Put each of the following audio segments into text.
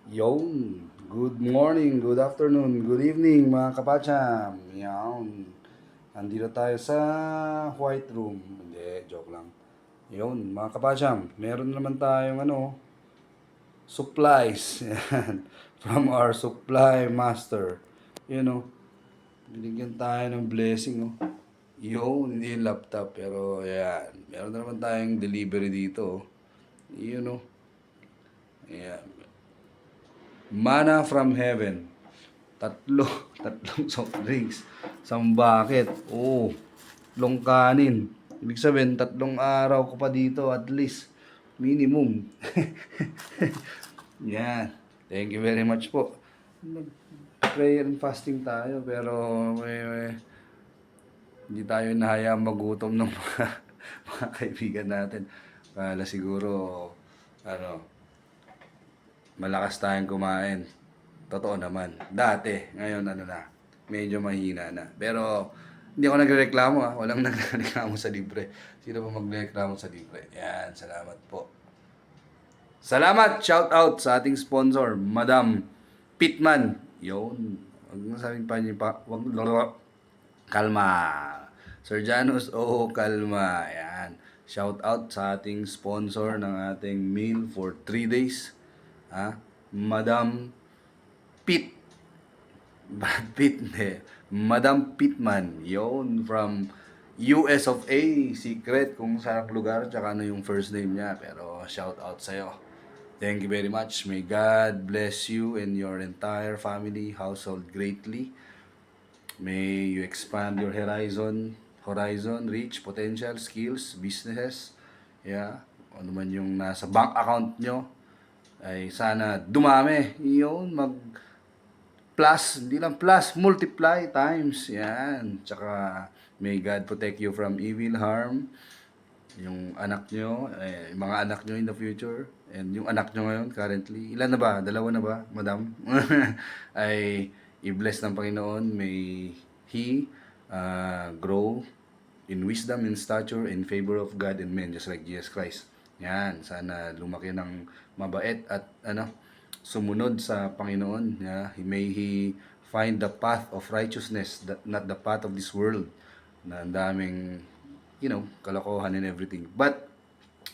Yon, good morning, good afternoon, good evening mga kapacham. Yan. Nandito tayo sa White Room. Hindi, joke lang. Yon, mga kapacham, meron naman tayong supplies. Yan. From our supply master. You know, binigyan tayo ng blessing. Oh. Yun, hindi yung laptop. Pero yan, meron na naman tayong delivery dito. You know, yan. Mana from heaven. Tatlong soft drinks. Isang bucket. Oh, tatlong kanin. Ibig sabihin, 3 araw ko pa dito at least. Minimum. Yan. Thank you very much po. Prayer and fasting tayo pero hindi tayo nahayaan magutom ng mga kaibigan natin. Kala siguro, malakas tayong kumain. Totoo naman. Dati, ngayon medyo mahina na. Pero, hindi ako nagreklamo Walang nagreklamo sa libre. Sino ba magreklamo sa libre? Yan, salamat po. Salamat! Shout out sa ating sponsor, Madam Pitman. Yun. Huwag na sabing pa niyo pa. Kalma. Sir Janus, kalma. Yan. Shout out sa ating sponsor ng ating meal for 3 days. Madam Pitt. Brad Pitt, hindi. Madam Pittman. Yon, from US of A. Secret kung saan lugar, tsaka ano yung first name niya. Pero shout out sa'yo. Thank you very much. May God bless you and your entire family, household greatly. May you expand your horizon, reach, potential, skills, businesses. Yeah. Ano man yung nasa bank account nyo, ay sana dumami. Yun, plus, hindi lang plus, multiply times. Yan. Tsaka, may God protect you from evil, harm. Yung anak nyo, yung mga anak nyo in the future, and yung anak nyo ngayon, currently, ilan na ba? 2 na ba, madam? Ay, i-bless ng Panginoon. May He grow in wisdom, in stature, in favor of God and men, just like Jesus Christ. Yan, sana lumaki ng mabait at sumunod sa Panginoon. Yeah? May He find the path of righteousness, not the path of this world, na ang daming, kalokohan and everything. But,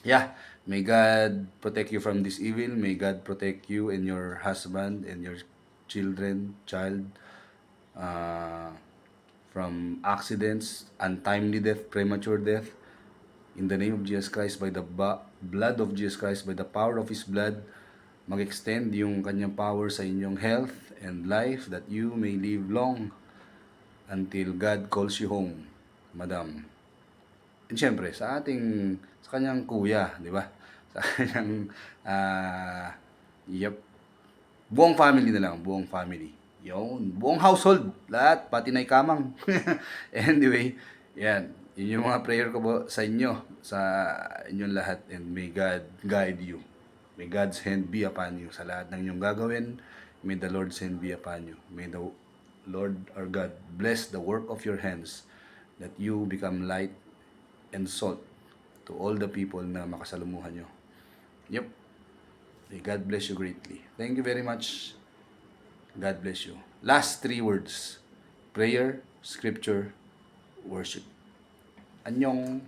yeah, may God protect you from this evil. May God protect you and your husband and your child, from accidents, untimely death, premature death. In the name of Jesus Christ, by the blood of Jesus Christ, by the power of His blood, mag-extend yung kanyang power sa inyong health and life, that you may live long until God calls you home, madam. And syempre, sa kanyang kuya, di ba? Sa kanyang, buong family na lang, buong family. Yun, buong household, lahat, pati na ikamang. Anyway, yan. Yun yung mga prayer ko po sa inyo, sa inyong lahat, and may God guide you. May God's hand be upon you sa lahat ng inyong gagawin. May the Lord's hand be upon you. May the Lord our God bless the work of your hands, that you become light and salt to all the people na makasalumuhan nyo. Yep. May God bless you greatly. Thank you very much. God bless you. Last 3 words. Prayer, scripture, worship. Anyong,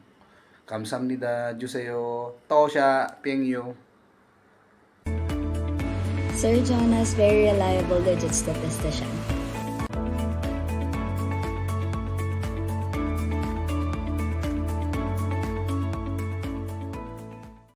감사합니다. 주세요. tosha, 팽유. Sir Jonas, very reliable digit statistician.